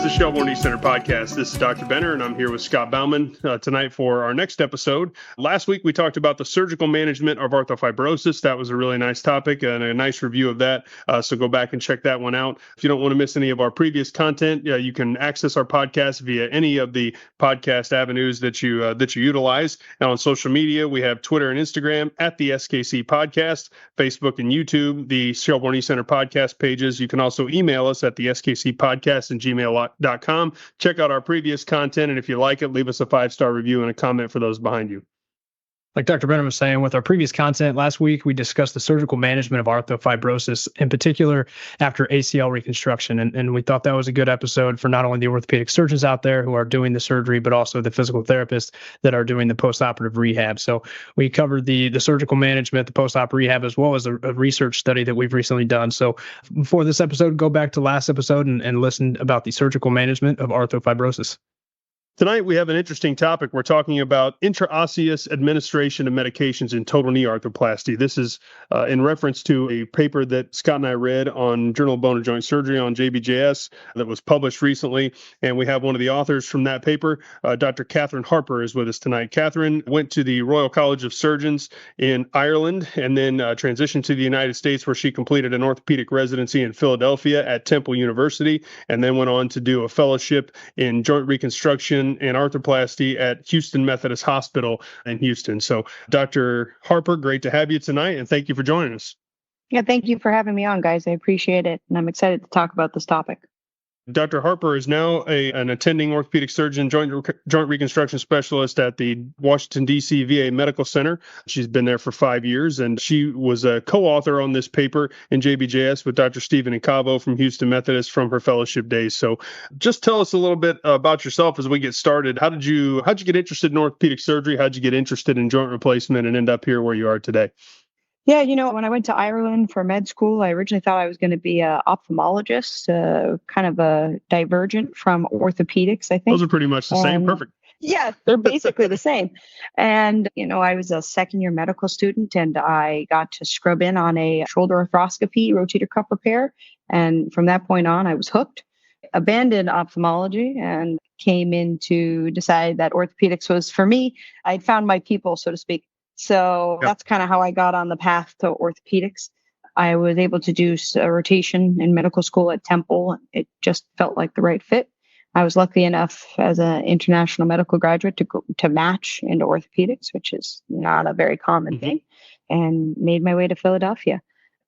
the Shelbourne Knee Center podcast. This is Dr. Benner, and I'm here with Scott Bauman tonight for our next episode. Last week, we talked about the surgical management of arthrofibrosis. That was a really nice topic and a nice review of that. So go back and check that one out. If you don't want to miss any of our previous content, you can access our podcast via any of the podcast avenues that you utilize. And on social media, we have Twitter and Instagram at the SKC Podcast, Facebook and YouTube, the Shelbourne Knee Center podcast pages. You can also email us at the SKC Podcast and gmail.com. Check out our previous content, and if you like it, leave us a 5-star review and a comment for those behind you. Like Dr. Benham was saying, with our previous content last week, we discussed the surgical management of arthrofibrosis, in particular after ACL reconstruction. And we thought that was a good episode for not only the orthopedic surgeons out there who are doing the surgery, but also the physical therapists that are doing the postoperative rehab. So we covered the surgical management, the postop rehab, as well as a research study that we've recently done. So for this episode, go back to last episode and listen about the surgical management of arthrofibrosis. Tonight, we have an interesting topic. We're talking about intraosseous administration of medications in total knee arthroplasty. This is in reference to a paper that Scott and I read on Journal of Bone and Joint Surgery on JBJS that was published recently. And we have one of the authors from that paper, Dr. Katharine Harper, is with us tonight. Katharine went to the Royal College of Surgeons in Ireland and then transitioned to the United States, where she completed an orthopedic residency in Philadelphia at Temple University, and then went on to do a fellowship in joint reconstruction and arthroplasty at Houston Methodist Hospital in Houston. So, Dr. Harper, great to have you tonight, and thank you for joining us. Yeah, thank you for having me on, guys. I appreciate it, and I'm excited to talk about this topic. Dr. Harper is now an attending orthopedic surgeon, joint reconstruction specialist at the Washington, D.C. VA Medical Center. She's been there for 5 years, and she was a co-author on this paper in JBJS with Dr. Stephen Incavo from Houston Methodist from her fellowship days. So just tell us a little bit about yourself as we get started. How'd you get interested in orthopedic surgery? How'd you get interested in joint replacement and end up here where you are today? Yeah, when I went to Ireland for med school, I originally thought I was going to be an ophthalmologist, kind of a divergent from orthopedics, I think. Those are pretty much the same. Perfect. Yeah, they're basically the same. And, I was a second-year medical student, and I got to scrub in on a shoulder arthroscopy, rotator cuff repair. And from that point on, I was hooked. Abandoned ophthalmology and came in to decide that orthopedics was for me. I'd found my people, so to speak. So That's kind of how I got on the path to orthopedics. I was able to do a rotation in medical school at Temple. It just felt like the right fit. I was lucky enough as an international medical graduate to match into orthopedics, which is not a very common thing, and made my way to Philadelphia.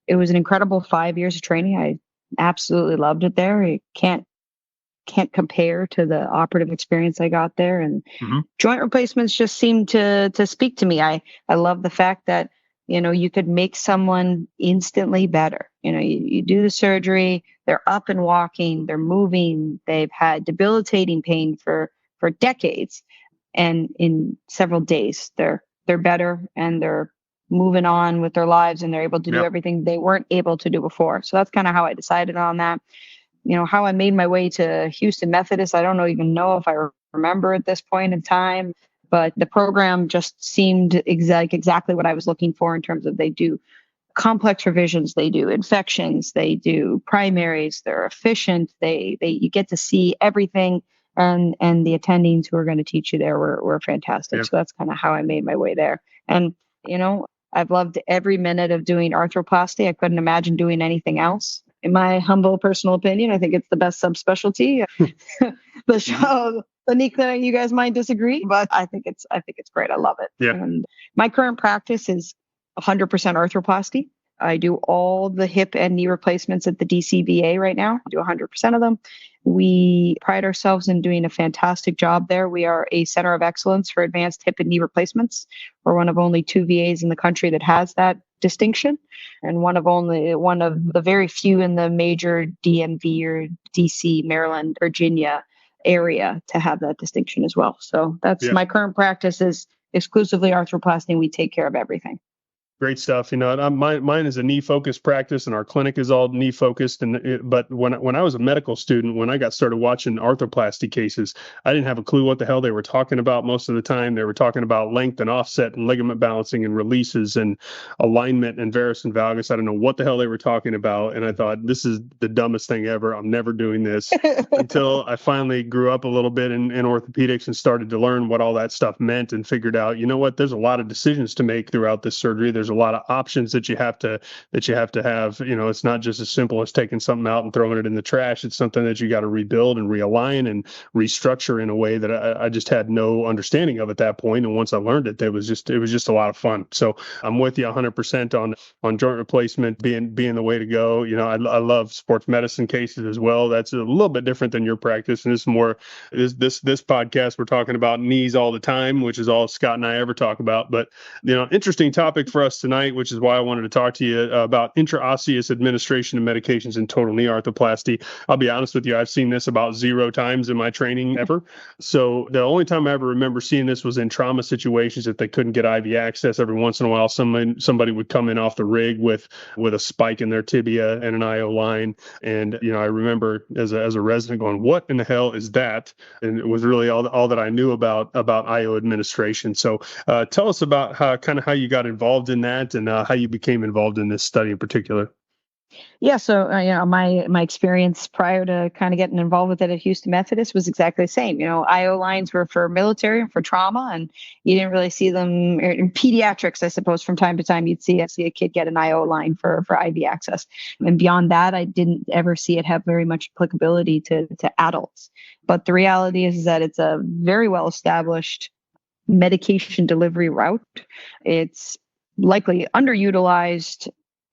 It was an incredible 5 years of training. I absolutely loved it there. I can't compare to the operative experience I got there. And joint replacements just seemed to speak to me. I love the fact that, you could make someone instantly better. You do the surgery, they're up and walking, they're moving, they've had debilitating pain for decades. And in several days, they're better and they're moving on with their lives, and they're able to do everything they weren't able to do before. So that's kind of how I decided on that. How I made my way to Houston Methodist, I don't even know if I remember at this point in time, but the program just seemed exactly what I was looking for in terms of they do complex revisions, they do infections, they do primaries, they're efficient, you get to see everything, and the attendings who are going to teach you there were fantastic. So that's kind of how I made my way there. And, I've loved every minute of doing arthroplasty. I couldn't imagine doing anything else. In my humble personal opinion, I think it's the best subspecialty. The knee clinic, you guys might disagree, but I think it's great. I love it. Yeah. And my current practice is 100% arthroplasty. I do all the hip and knee replacements at the DCVA right now. I do 100% of them. We pride ourselves in doing a fantastic job there. We are a center of excellence for advanced hip and knee replacements. We're one of only 2 VAs in the country that has that distinction, and one of the very few in the major DMV or DC, Maryland, Virginia area to have that distinction as well. So that's my current practice is exclusively arthroplasty, and we take care of everything. Great stuff. Mine is a knee focused practice, and our clinic is all knee focused. But when I was a medical student, when I got started watching arthroplasty cases, I didn't have a clue what the hell they were talking about. Most of the time, they were talking about length and offset and ligament balancing and releases and alignment and varus and valgus. I don't know what the hell they were talking about, and I thought, this is the dumbest thing ever. I'm never doing this. Until I finally grew up a little bit in orthopedics and started to learn what all that stuff meant, and figured out, what, there's a lot of decisions to make throughout this surgery. There's a lot of options that you have to have. It's not just as simple as taking something out and throwing it in the trash. It's something that you got to rebuild and realign and restructure in a way that I just had no understanding of at that point. And once I learned it, it was just a lot of fun. So I'm with you 100% on joint replacement being the way to go. I love sports medicine cases as well. That's a little bit different than your practice, and this podcast, we're talking about knees all the time, which is all Scott and I ever talk about. But interesting topic for us tonight, which is why I wanted to talk to you about intraosseous administration of medications in total knee arthroplasty. I'll be honest with you, I've seen this about 0 times in my training ever. So the only time I ever remember seeing this was in trauma situations. If they couldn't get IV access, every once in a while, somebody would come in off the rig with a spike in their tibia and an IO line. And I remember as a resident going, "What in the hell is that?" And it was really all that I knew about IO administration. So tell us about how you got involved in that, and how you became involved in this study in particular. Yeah, so my experience prior to kind of getting involved with it at Houston Methodist was exactly the same. IO lines were for military and for trauma, and you didn't really see them in pediatrics. I suppose from time to time you'd see a kid get an IO line for IV access, and beyond that, I didn't ever see it have very much applicability to adults. But the reality is that it's a very well established medication delivery route. It's likely underutilized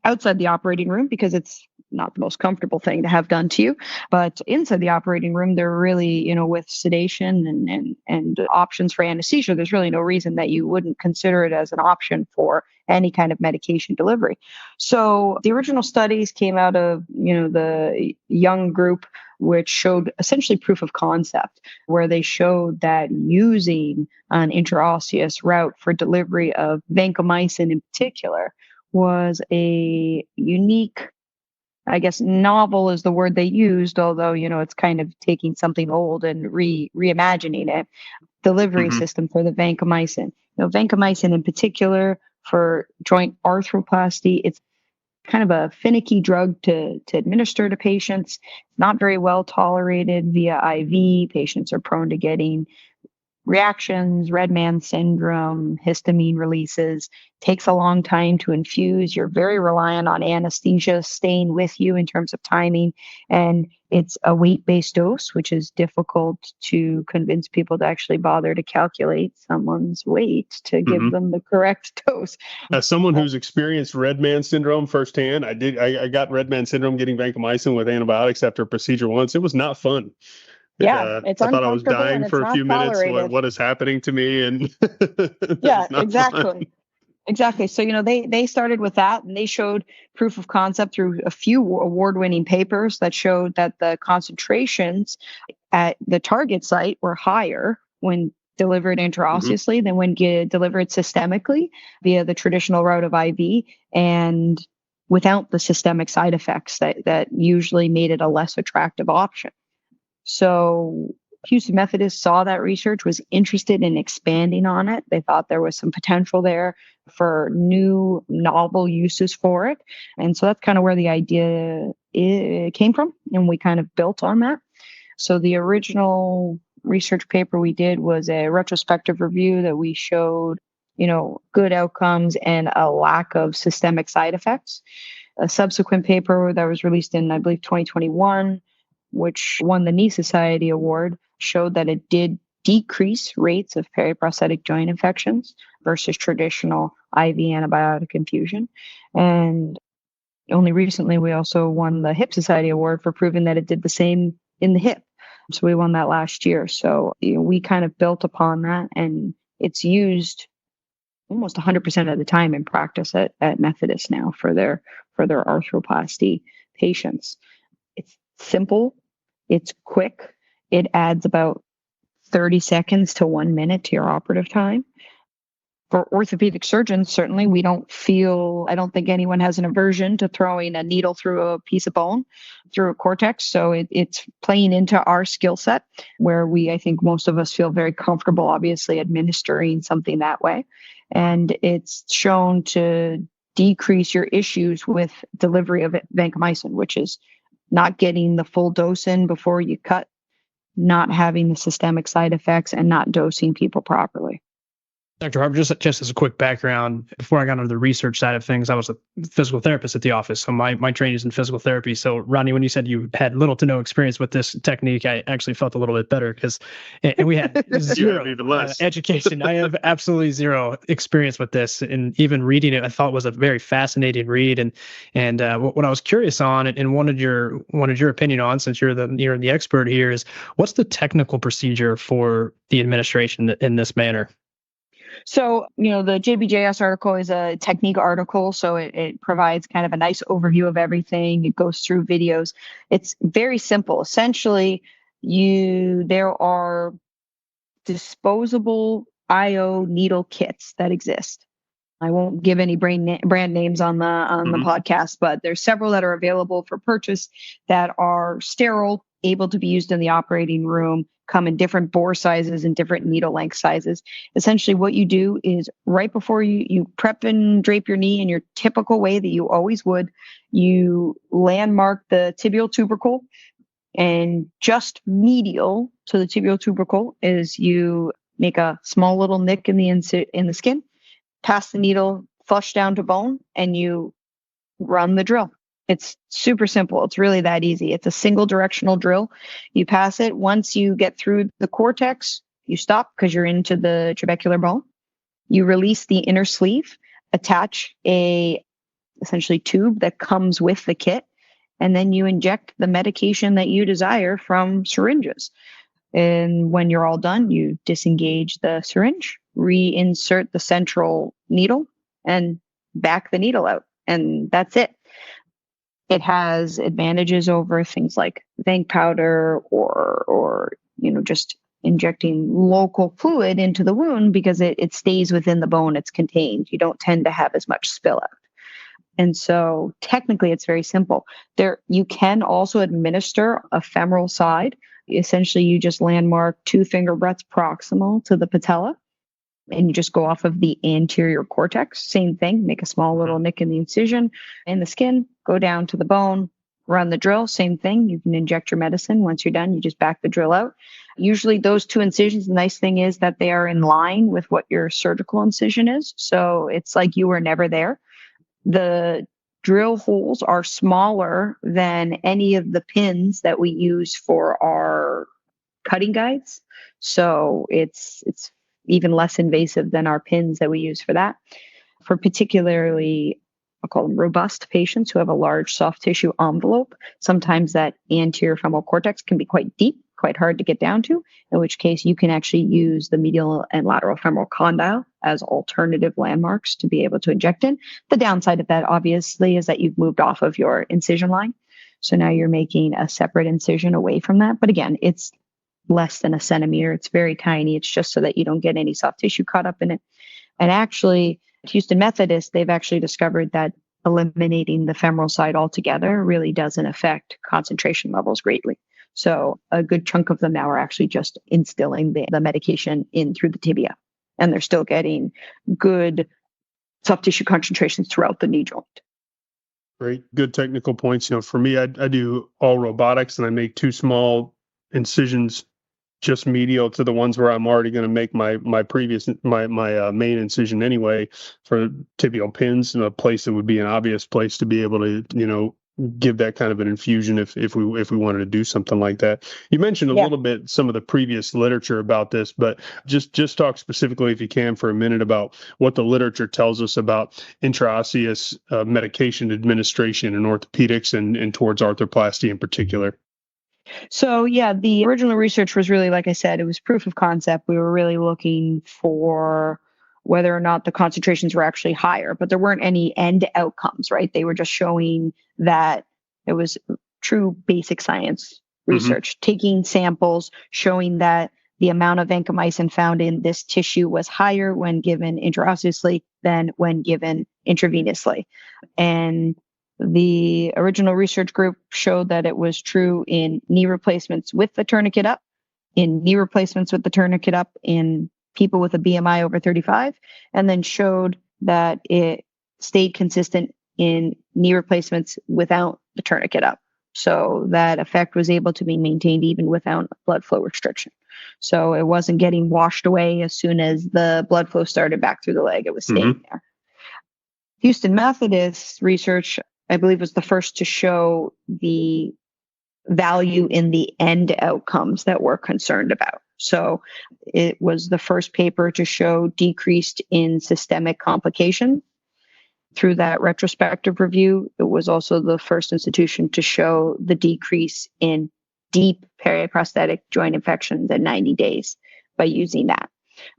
outside the operating room because it's not the most comfortable thing to have done to you. But inside the operating room, they're really, with sedation and options for anesthesia, there's really no reason that you wouldn't consider it as an option for any kind of medication delivery. So the original studies came out of, the young group, which showed essentially proof of concept, where they showed that using an intraosseous route for delivery of vancomycin in particular was a unique, I guess novel is the word they used, although, it's kind of taking something old and reimagining it, delivery system for the vancomycin. Vancomycin in particular for joint arthroplasty, it's kind of a finicky drug to administer to patients, not very well tolerated via IV. Patients are prone to getting reactions, red man syndrome, histamine releases, takes a long time to infuse. You're very reliant on anesthesia staying with you in terms of timing. And it's a weight-based dose, which is difficult to convince people to actually bother to calculate someone's weight to give them the correct dose. As someone who's experienced red man syndrome firsthand, I got red man syndrome getting vancomycin with antibiotics after a procedure once. It was not fun. Yeah, it's I thought I was dying for a few minutes. What is happening to me? And yeah, exactly. Fun. Exactly. So, they started with that, and they showed proof of concept through a few award-winning papers that showed that the concentrations at the target site were higher when delivered intraosseously than when delivered systemically via the traditional route of IV, and without the systemic side effects that usually made it a less attractive option. So Houston Methodist saw that research, was interested in expanding on it. They thought there was some potential there for new novel uses for it. And so that's kind of where the idea came from. And we kind of built on that. So the original research paper we did was a retrospective review that we showed, good outcomes and a lack of systemic side effects. A subsequent paper that was released in, I believe, 2021, which won the Knee Society Award, showed that it did decrease rates of periprosthetic joint infections versus traditional IV antibiotic infusion. And only recently, we also won the Hip Society Award for proving that it did the same in the hip. So we won that last year. So we kind of built upon that, and it's used almost 100% of the time in practice at Methodist now for their arthroplasty patients. It's simple. It's quick. It adds about 30 seconds to 1 minute to your operative time. For orthopedic surgeons, certainly I don't think anyone has an aversion to throwing a needle through a piece of bone, through a cortex. So it's playing into our skill set where I think most of us feel very comfortable, obviously, administering something that way. And it's shown to decrease your issues with delivery of vancomycin, which is not getting the full dose in before you cut, not having the systemic side effects, and not dosing people properly. Dr. Harper, just as a quick background, before I got into the research side of things, I was a physical therapist at the office. So my training is in physical therapy. So Ronnie, when you said you had little to no experience with this technique, I actually felt a little bit better and we had zero education. I have absolutely zero experience with this. And even reading it, I thought was a very fascinating read. And what I was curious on and wanted your opinion on, since you're the expert here, is what's the technical procedure for the administration in this manner? So, the JBJS article is a technique article. So it provides kind of a nice overview of everything. It goes through videos. It's very simple. Essentially, there are disposable IO needle kits that exist. I won't give any brand names on the podcast, but there's several that are available for purchase that are sterile, able to be used in the operating room, come in different bore sizes and different needle length sizes. Essentially, what you do is right before you prep and drape your knee in your typical way that you always would, you landmark the tibial tubercle, and just medial to the tibial tubercle is you make a small little nick in the skin, pass the needle flush down to bone, and you run the drill. It's super simple. It's really that easy. It's a single directional drill. You pass it. Once you get through the cortex, you stop because you're into the trabecular bone. You release the inner sleeve, attach a essentially tube that comes with the kit, and then you inject the medication that you desire from syringes. And when you're all done, you disengage the syringe, reinsert the central needle, and back the needle out. And that's it. It has advantages over things like vanc powder or just injecting local fluid into the wound because it stays within the bone it's contained. You don't tend to have as much spill out. And so technically it's very simple. You can also administer a femoral side. Essentially, you just landmark 2 finger breadths proximal to the patella, and you just go off of the anterior cortex. Same thing, make a small little nick in the incision in the skin, go down to the bone, run the drill. Same thing, you can inject your medicine. Once you're done, you just back the drill out. Usually those 2 incisions, the nice thing is that they are in line with what your surgical incision is. So it's like you were never there. The drill holes are smaller than any of the pins that we use for our cutting guides. So it's even less invasive than our pins that we use for that. For particularly, I'll call them robust patients who have a large soft tissue envelope, sometimes that anterior femoral cortex can be quite deep, quite hard to get down to, in which case you can actually use the medial and lateral femoral condyle as alternative landmarks to be able to inject in. The downside of that, obviously, is that you've moved off of your incision line. So now you're making a separate incision away from that. But again, it's less than a centimeter. It's very tiny. It's just so that you don't get any soft tissue caught up in it. And actually, at Houston Methodist, they've actually discovered that eliminating the femoral side altogether really doesn't affect concentration levels greatly. So a good chunk of them now are actually just instilling the medication in through the tibia, and they're still getting good soft tissue concentrations throughout the knee joint. Great. Good technical points. For me, I do all robotics, and I make 2 small incisions just medial to the ones where I'm already going to make my main incision anyway for tibial pins, in a place that would be an obvious place to be able to, give that kind of an infusion if we wanted to do something like that. You mentioned a little bit some of the previous literature about this, but just talk specifically, if you can, for a minute about what the literature tells us about intraosseous medication administration in orthopedics and towards arthroplasty in particular. So the original research was really, like I said, it was proof of concept. We were really looking for whether or not the concentrations were actually higher, but there weren't any end outcomes, right? They were just showing that it was true basic science research, taking samples, showing that the amount of vancomycin found in this tissue was higher when given intraosseously than when given intravenously. And the original research group showed that it was true in knee replacements with the tourniquet up, in knee replacements with the tourniquet up in people with a BMI over 35, and then showed that it stayed consistent in knee replacements without the tourniquet up. So that effect was able to be maintained even without blood flow restriction. So it wasn't getting washed away as soon as the blood flow started back through the leg. It was staying there. Houston Methodist research, I believe, was the first to show the value in the end outcomes that we're concerned about. So it was the first paper to show decreased in systemic complication. Through that retrospective review, it was also the first institution to show the decrease in deep periprosthetic joint infections at 90 days by using that,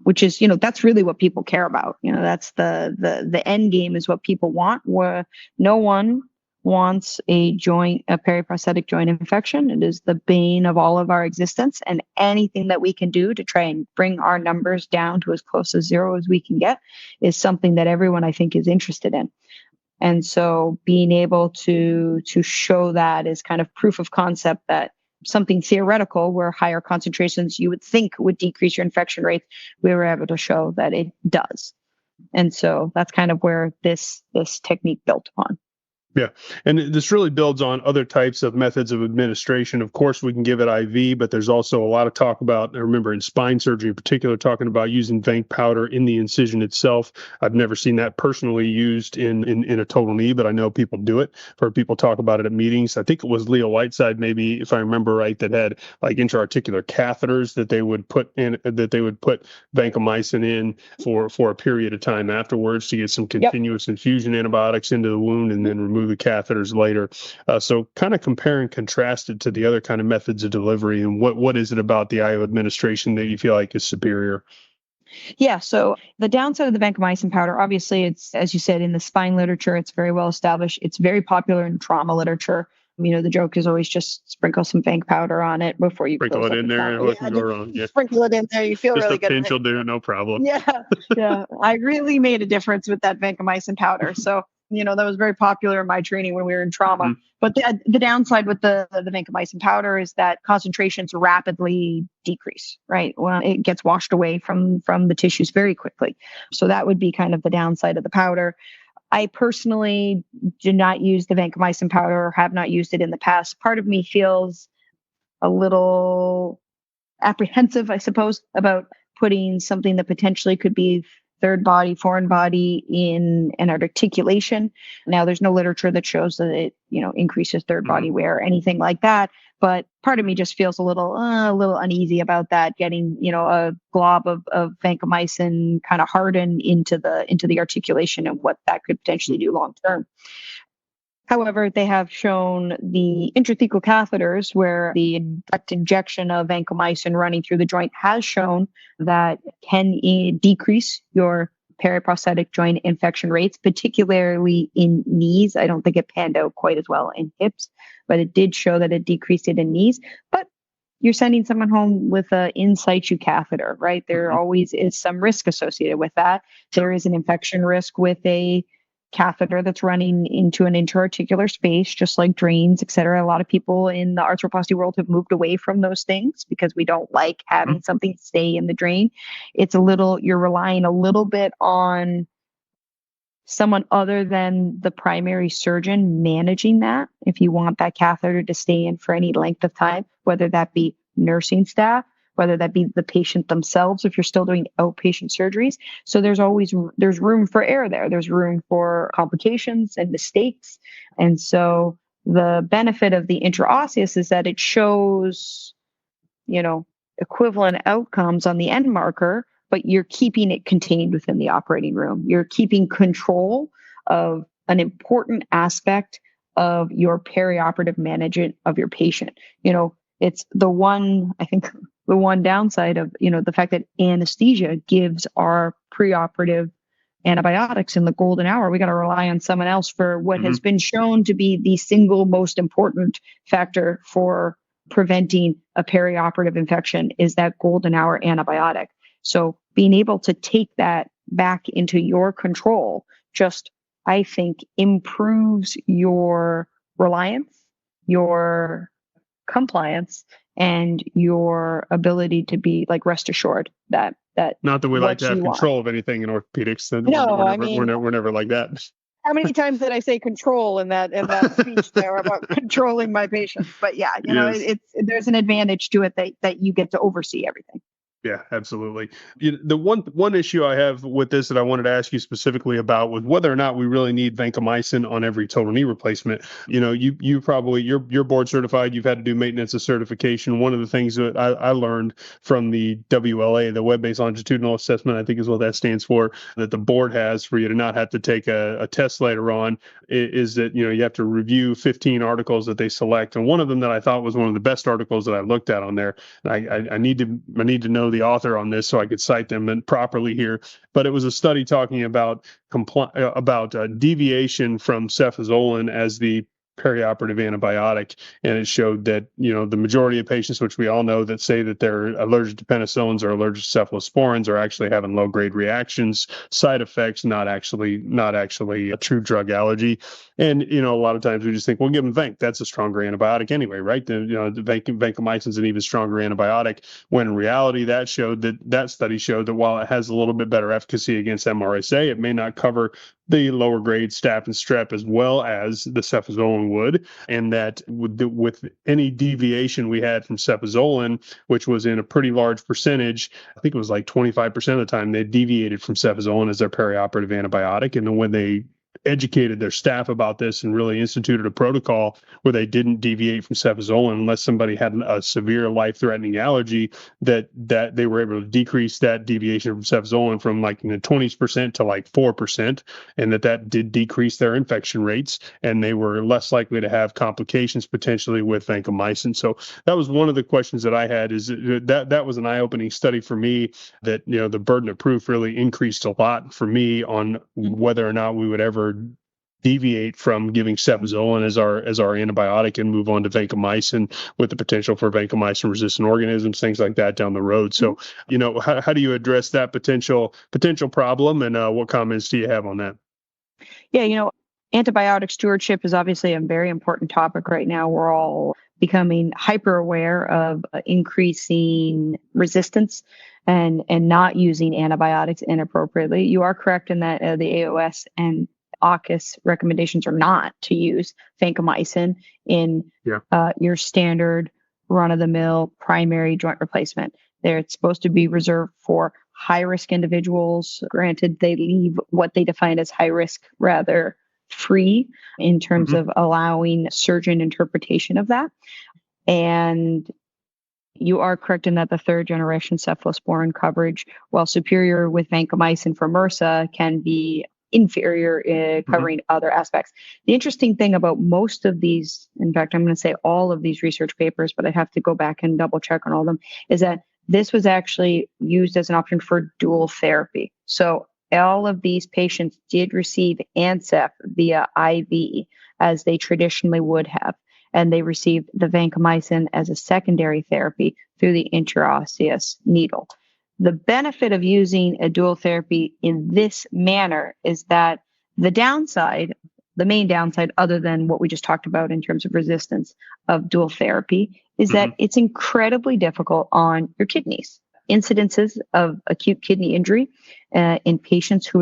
which is, that's really what people care about. That's the end game is what people want, where no one wants a periprosthetic joint infection. It is the bane of all of our existence, and anything that we can do to try and bring our numbers down to as close to zero as we can get is something that everyone, I think, is interested in. And so being able to show that is kind of proof of concept that something theoretical where higher concentrations you would think would decrease your infection rates, we were able to show that it does. And so that's kind of where this technique built upon. Yeah. And this really builds on other types of methods of administration. Of course, we can give it IV, but there's also a lot of talk about, I remember in spine surgery in particular, talking about using vanc powder in the incision itself. I've never seen that personally used in a total knee, but I know people do it. For people talk about it at meetings. I think it was Leo Whiteside, maybe, if I remember right, that had like intra-articular catheters that they would put vancomycin in for a period of time afterwards to get some continuous infusion antibiotics into the wound and then remove the catheters later. So kind of compare and contrast it to the other kind of methods of delivery, and what is it about the IO administration that you feel like is superior? Yeah, so the downside of the vancomycin powder, obviously, it's, as you said, in the spine literature, it's very well established. It's very popular in trauma literature. The joke is always just sprinkle some vanc powder on it before you sprinkle it in there. What can go wrong? Yeah. Sprinkle it in there. You feel just really good. Just a pinch will do, no problem. Yeah. I really made a difference with that vancomycin powder. So that was very popular in my training when we were in trauma. Mm-hmm. But the downside with the vancomycin powder is that concentrations rapidly decrease, right? Well, it gets washed away from the tissues very quickly. So that would be kind of the downside of the powder. I personally do not use the vancomycin powder or have not used it in the past. Part of me feels a little apprehensive, I suppose, about putting something that potentially could be third body, foreign body in an articulation. Now, there's no literature that shows that it, increases third body wear or anything like that. But part of me just feels a little uneasy about that, getting, a glob of vancomycin kind of hardened into the articulation and what that could potentially do long term. However, they have shown the intrathecal catheters where the direct injection of vancomycin running through the joint has shown that can decrease your periprosthetic joint infection rates, particularly in knees. I don't think it panned out quite as well in hips, but it did show that it decreased it in knees. But you're sending someone home with an in situ catheter, right? There always is some risk associated with that. There is an infection risk with a catheter that's running into an intra-articular space, just like drains, et cetera. A lot of people in the arthroplasty world have moved away from those things because we don't like having something stay in the drain. You're relying a little bit on someone other than the primary surgeon managing that. If you want that catheter to stay in for any length of time, whether that be nursing staff, whether that be the patient themselves, if you're still doing outpatient surgeries. So there's room for error there. There's room for complications and mistakes. And so the benefit of the intraosseous is that it shows, equivalent outcomes on the end marker, but you're keeping it contained within the operating room. You're keeping control of an important aspect of your perioperative management of your patient. It's the one downside of, the fact that anesthesia gives our preoperative antibiotics in the golden hour. We got to rely on someone else for what has been shown to be the single most important factor for preventing a perioperative infection is that golden hour antibiotic. So being able to take that back into your control just, I think, improves your reliance, your compliance, and your ability to be like rest assured that not that we like to have want. control of anything in orthopedics. No, we're never like that. How many times did I say control in that speech there about controlling my patients? But yeah, Yes. there's an advantage to it that you get to oversee everything. Yeah, absolutely. The one issue I have with this that I wanted to ask you specifically about was whether or not we really need vancomycin on every total knee replacement. You probably you're board certified. You've had to do maintenance of certification. One of the things that I learned from the WLA, the web-based longitudinal assessment, I think is what that stands for, that the board has for you to not have to take a test later on, is that you have to review 15 articles that they select, and one of them that I thought was one of the best articles that I looked at on there. I need to know the author on this so I could cite them properly here. But it was a study talking about deviation from cefazolin as the perioperative antibiotic, and it showed that the majority of patients, which we all know, that say that they're allergic to penicillins or allergic to cephalosporins, are actually having low grade reactions, side effects, not actually a true drug allergy. And a lot of times we just think, well, give them vanc, that's a stronger antibiotic anyway, right? The vancomycin is an even stronger antibiotic, when in reality that study showed that while it has a little bit better efficacy against MRSA, it may not cover the lower grade staph and strep as well as the cefazolin would, and that with any deviation we had from cefazolin, which was in a pretty large percentage, I think it was like 25% of the time, they deviated from cefazolin as their perioperative antibiotic. And then when they educated their staff about this and really instituted a protocol where they didn't deviate from cefazolin unless somebody had a severe life-threatening allergy, that they were able to decrease that deviation from cefazolin from like 20% to like 4%, and that did decrease their infection rates, and they were less likely to have complications potentially with vancomycin. So that was one of the questions that I had, is that was an eye-opening study for me, that the burden of proof really increased a lot for me on whether or not we would ever deviate from giving cefazolin as our antibiotic and move on to vancomycin, with the potential for vancomycin resistant organisms, things like that down the road. So, how do you address that potential problem, and what comments do you have on that? Yeah, antibiotic stewardship is obviously a very important topic right now. We're all becoming hyper aware of increasing resistance and not using antibiotics inappropriately. You are correct in that the AOS and AUKUS recommendations are not to use vancomycin in your standard run-of-the-mill primary joint replacement. It's supposed to be reserved for high-risk individuals. Granted, they leave what they define as high risk rather free in terms of allowing surgeon interpretation of that. And you are correct in that the third generation cephalosporin coverage, while superior with vancomycin for MRSA, can be inferior covering other aspects. The interesting thing about most of these, in fact, I'm going to say all of these research papers, but I'd have to go back and double check on all of them, is that this was actually used as an option for dual therapy. So all of these patients did receive ANSEF via IV, as they traditionally would have, and they received the vancomycin as a secondary therapy through the intraosseous needle. The benefit of using a dual therapy in this manner is that the main downside, other than what we just talked about in terms of resistance of dual therapy, is that it's incredibly difficult on your kidneys. Incidences of acute kidney injury in patients who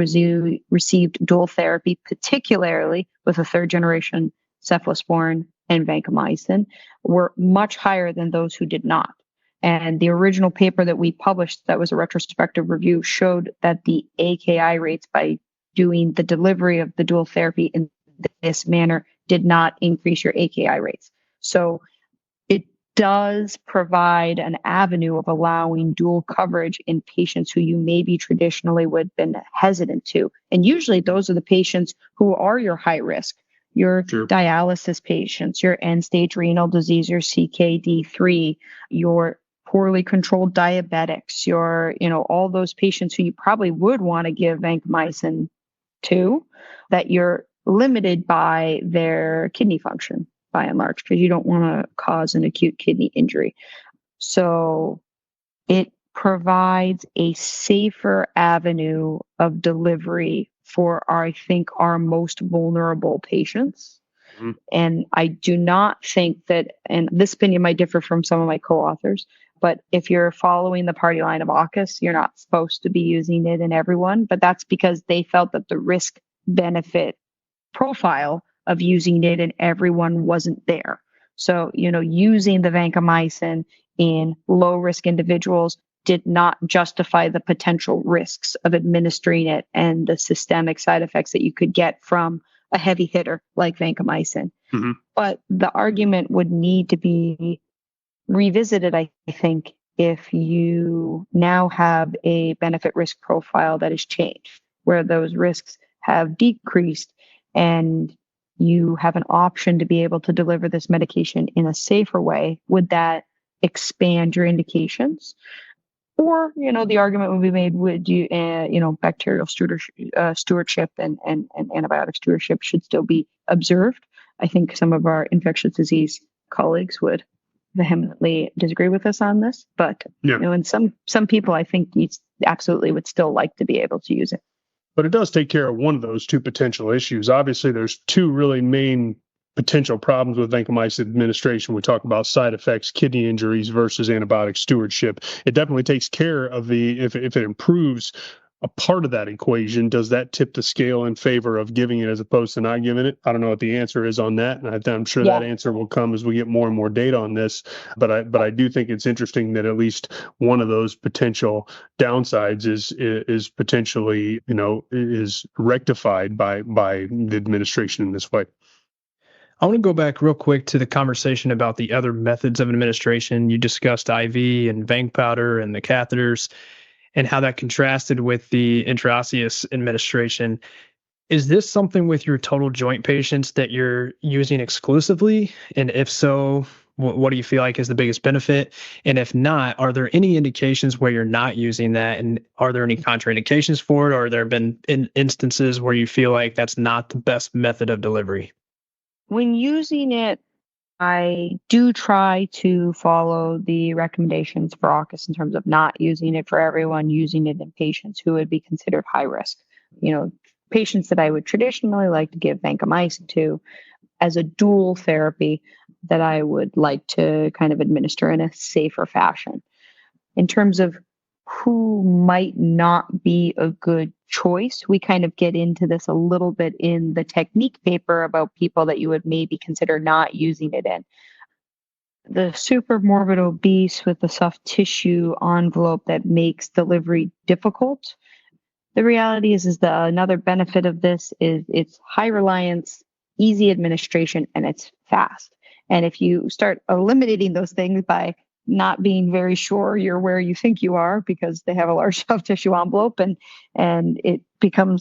received dual therapy, particularly with a third generation cephalosporin and vancomycin, were much higher than those who did not. And the original paper that we published, that was a retrospective review, showed that the AKI rates by doing the delivery of the dual therapy in this manner did not increase your AKI rates. So it does provide an avenue of allowing dual coverage in patients who you maybe traditionally would have been hesitant to. And usually those are the patients who are your high risk, your dialysis patients, your end-stage renal disease, your CKD3, your poorly controlled diabetics, all those patients who you probably would want to give vancomycin to, that you're limited by their kidney function. by and large, because you don't want to cause an acute kidney injury. So it provides a safer avenue of delivery for, I think, our most vulnerable patients. Mm-hmm. And I do not think that, and this opinion might differ from some of my co-authors, but if you're following the party line of AUKUS, you're not supposed to be using it in everyone. But that's because they felt that the risk benefit profile of using it in everyone wasn't there. So, using the vancomycin in low risk individuals did not justify the potential risks of administering it and the systemic side effects that you could get from a heavy hitter like vancomycin. Mm-hmm. But the argument would need to be revisited, I think, if you now have a benefit risk profile that has changed, where those risks have decreased and you have an option to be able to deliver this medication in a safer way. Would that expand your indications? Or, the argument would be made, would you, bacterial stewardship and antibiotic stewardship should still be observed. I think some of our infectious disease colleagues would vehemently disagree with us on this, but, and some people, I think, absolutely would still like to be able to use it. But it does take care of one of those two potential issues. Obviously, there's two really main potential problems with vancomycin administration. We talk about side effects, kidney injuries versus antibiotic stewardship. It definitely takes care of if it improves a part of that equation. Does that tip the scale in favor of giving it as opposed to not giving it? I don't know what the answer is on that, and I'm sure that answer will come as we get more and more data on this. But I do think it's interesting that at least one of those potential downsides is potentially is rectified by the administration in this way. I want to go back real quick to the conversation about the other methods of administration. You discussed IV and vanc powder and the catheters, and how that contrasted with the intraosseous administration. Is this something with your total joint patients that you're using exclusively? And if so, what do you feel like is the biggest benefit? And if not, are there any indications where you're not using that? And are there any contraindications for it? Or there have been instances where you feel like that's not the best method of delivery? When using it, I do try to follow the recommendations for AUKUS in terms of not using it for everyone, using it in patients who would be considered high risk. Patients that I would traditionally like to give vancomycin to as a dual therapy that I would like to kind of administer in a safer fashion. In terms of who might not be a good choice, we kind of get into this a little bit in the technique paper about people that you would maybe consider not using it in. The super morbid obese with the soft tissue envelope that makes delivery difficult. The reality is that another benefit of this is it's high reliance, easy administration, and it's fast. And if you start eliminating those things by not being very sure you're where you think you are because they have a large soft tissue envelope and it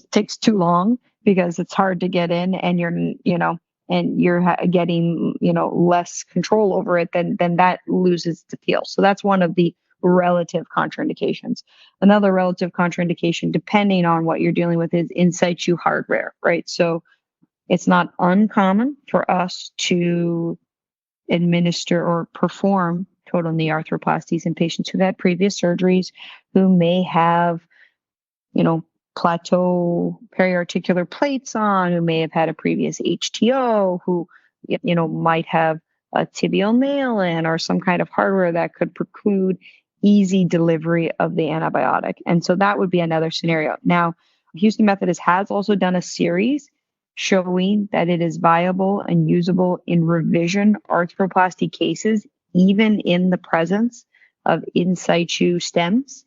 takes too long because it's hard to get in and you're getting, less control over it, then that loses its appeal. So that's one of the relative contraindications. Another relative contraindication, depending on what you're dealing with, is in situ hardware, right? So it's not uncommon for us to administer or perform total knee arthroplasties in patients who've had previous surgeries, who may have, plateau periarticular plates on, who may have had a previous HTO, who, might have a tibial nail in or some kind of hardware that could preclude easy delivery of the antibiotic. And so that would be another scenario. Now, Houston Methodist has also done a series showing that it is viable and usable in revision arthroplasty cases, even in the presence of in situ stems.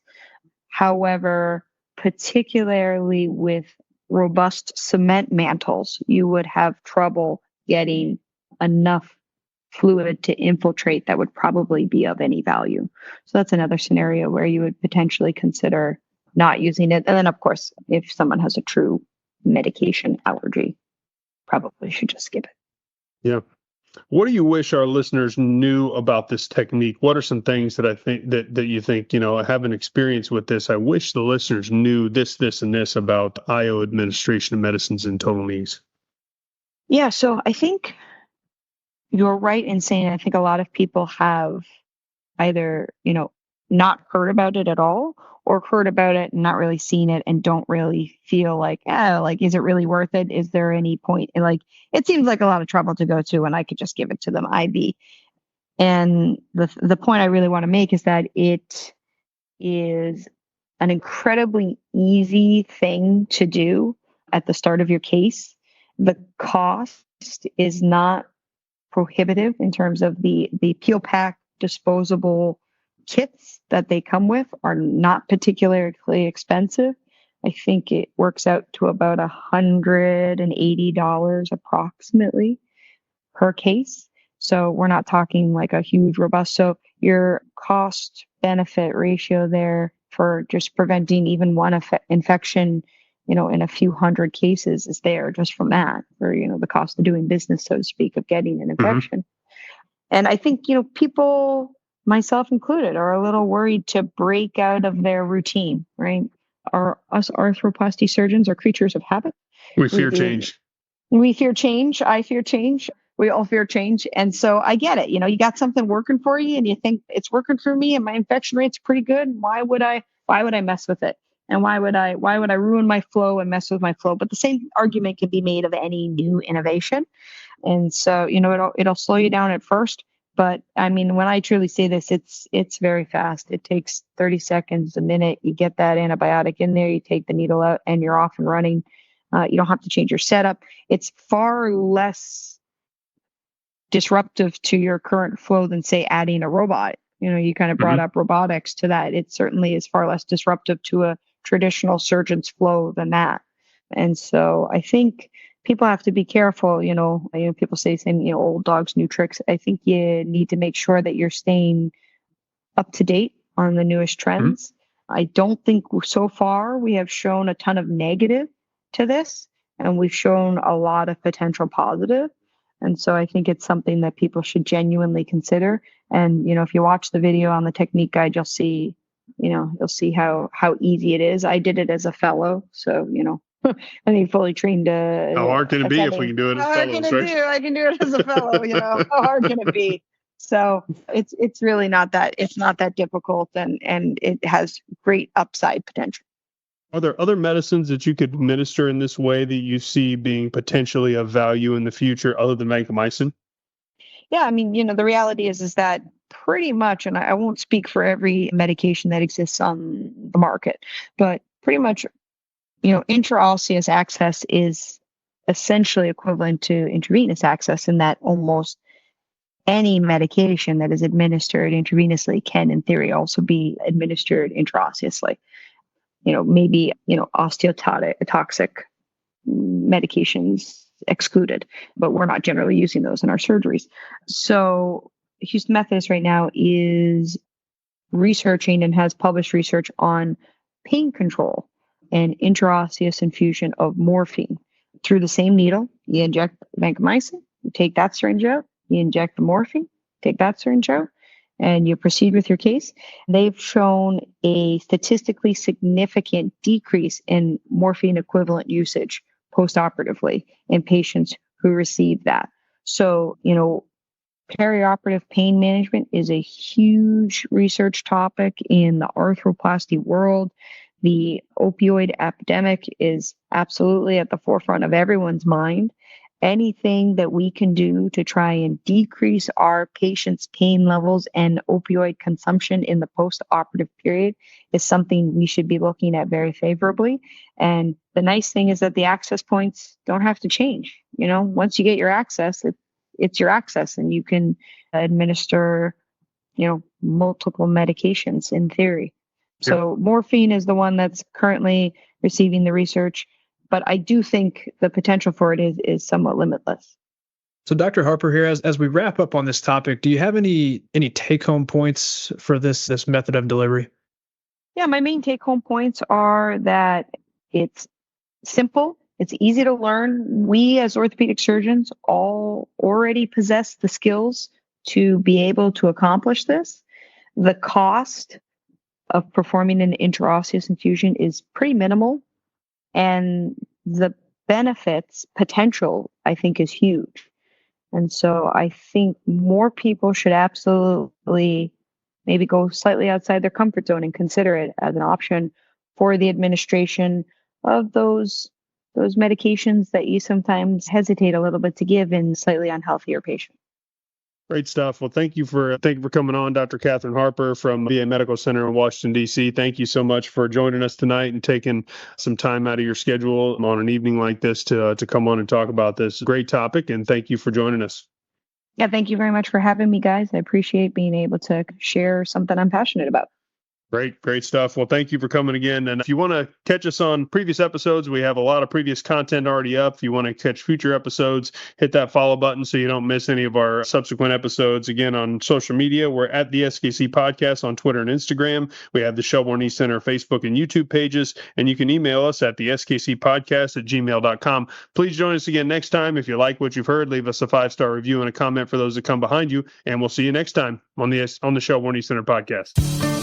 However, particularly with robust cement mantles, you would have trouble getting enough fluid to infiltrate that would probably be of any value. So that's another scenario where you would potentially consider not using it. And then, of course, if someone has a true medication allergy, probably should just skip it. Yeah. What do you wish our listeners knew about this technique? What are some things that I think that you think, I have an experience with this. I wish the listeners knew this, and this about IO administration of medicines in total knees. Yeah. So I think, you're right in saying I think a lot of people have either, not heard about it at all or heard about it and not really seen it and don't really feel like, is it really worth it? Is there any point? And like, it seems like a lot of trouble to go to and I could just give it to them IV. And the point I really want to make is that it is an incredibly easy thing to do at the start of your case. The cost is not prohibitive in terms of the peel pack disposable kits that they come with are not particularly expensive. I think it works out to about $180 approximately per case. So we're not talking like a huge robust. So your cost benefit ratio there for just preventing even one infection, in a few hundred cases is there just from that, or, the cost of doing business, so to speak, of getting an infection. And I think, people, myself included, are a little worried to break out of their routine, right? Us arthroplasty surgeons are creatures of habit. We fear change. We fear change. I fear change. We all fear change. And so I get it. You got something working for you and you think it's working for me and my infection rate's pretty good. Why would I mess with it? And why would I ruin my flow and mess with my flow? But the same argument can be made of any new innovation. And so, it'll slow you down at first. But I mean, when I truly say this, it's very fast. It takes 30 seconds, a minute. You get that antibiotic in there, you take the needle out and you're off and running. You don't have to change your setup. It's far less disruptive to your current flow than, say, adding a robot. You kind of brought up robotics to that. It certainly is far less disruptive to a traditional surgeon's flow than that. And so I think people have to be careful. People say saying, old dogs, new tricks. I think you need to make sure that you're staying up to date on the newest trends. I don't think so far we have shown a ton of negative to this, and we've shown a lot of potential positive. And so I think it's something that people should genuinely consider. And, if you watch the video on the technique guide, you'll see how easy it is. I did it as a fellow. So, I think fully trained. How hard can it be if we can do it as fellows, right? I can do it as a fellow, how hard can it be? So it's really not that, it's not that difficult, and it has great upside potential. Are there other medicines that you could administer in this way that you see being potentially of value in the future other than vancomycin? Yeah, I mean, the reality is that pretty much, and I won't speak for every medication that exists on the market, but pretty much, intraosseous access is essentially equivalent to intravenous access in that almost any medication that is administered intravenously can, in theory, also be administered intraosseously. Maybe, osteotoxic medications excluded, but we're not generally using those in our surgeries. So Houston Methodist right now is researching and has published research on pain control and intraosseous infusion of morphine through the same needle. You inject vancomycin, you take that syringe out, you inject the morphine, take that syringe out, and you proceed with your case. They've shown a statistically significant decrease in morphine equivalent usage postoperatively in patients who receive that. So, perioperative pain management is a huge research topic in the arthroplasty world. The opioid epidemic is absolutely at the forefront of everyone's mind. Anything that we can do to try and decrease our patients' pain levels and opioid consumption in the post-operative period is something we should be looking at very favorably. And the nice thing is that the access points don't have to change. Once you get your access, it's your access, and you can administer, multiple medications in theory. So morphine is the one that's currently receiving the research. But I do think the potential for it is somewhat limitless. So Dr. Harper here, as we wrap up on this topic, do you have any take-home points for this method of delivery? Yeah, my main take-home points are that it's simple, it's easy to learn. We as orthopedic surgeons all already possess the skills to be able to accomplish this. The cost of performing an intraosseous infusion is pretty minimal. And the benefits potential, I think, is huge. And so I think more people should absolutely maybe go slightly outside their comfort zone and consider it as an option for the administration of those medications that you sometimes hesitate a little bit to give in slightly unhealthier patients. Great stuff. Well, thank you for coming on, Dr. Katharine Harper from VA Medical Center in Washington, D.C. Thank you so much for joining us tonight and taking some time out of your schedule on an evening like this to come on and talk about this great topic. And thank you for joining us. Yeah, thank you very much for having me, guys. I appreciate being able to share something I'm passionate about. Great stuff. Well, thank you for coming again. And if you want to catch us on previous episodes, we have a lot of previous content already up. If you want to catch future episodes, hit that follow button so you don't miss any of our subsequent episodes. Again, on social media, we're at the SKC Podcast on Twitter and Instagram. We have the Shelbourne East Center Facebook and YouTube pages, and you can email us at the skcpodcast@gmail.com. Please join us again next time. If you like what you've heard, leave us a 5-star review and a comment for those that come behind you, and we'll see you next time on the Shelbourne East Center Podcast.